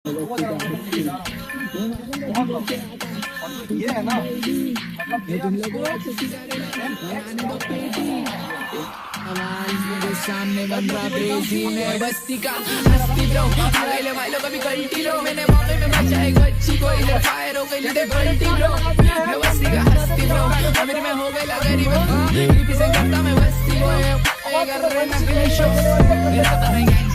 ये है ना मेरे सामने बन रहा ब्रेजी में बस्ती का हस्ती ब्रो अगले वालों का भी गलती लो मैंने मौके में बचा एक बच्ची को इधर फायर हो गई लेते गलती ब्रो मैं बस्ती का हस्ती ब्रो अमीर में हो गई गरीब रिप्रेजेंट करता मैं बस्ती को कर रहे मैं फिनिश मेरा पता है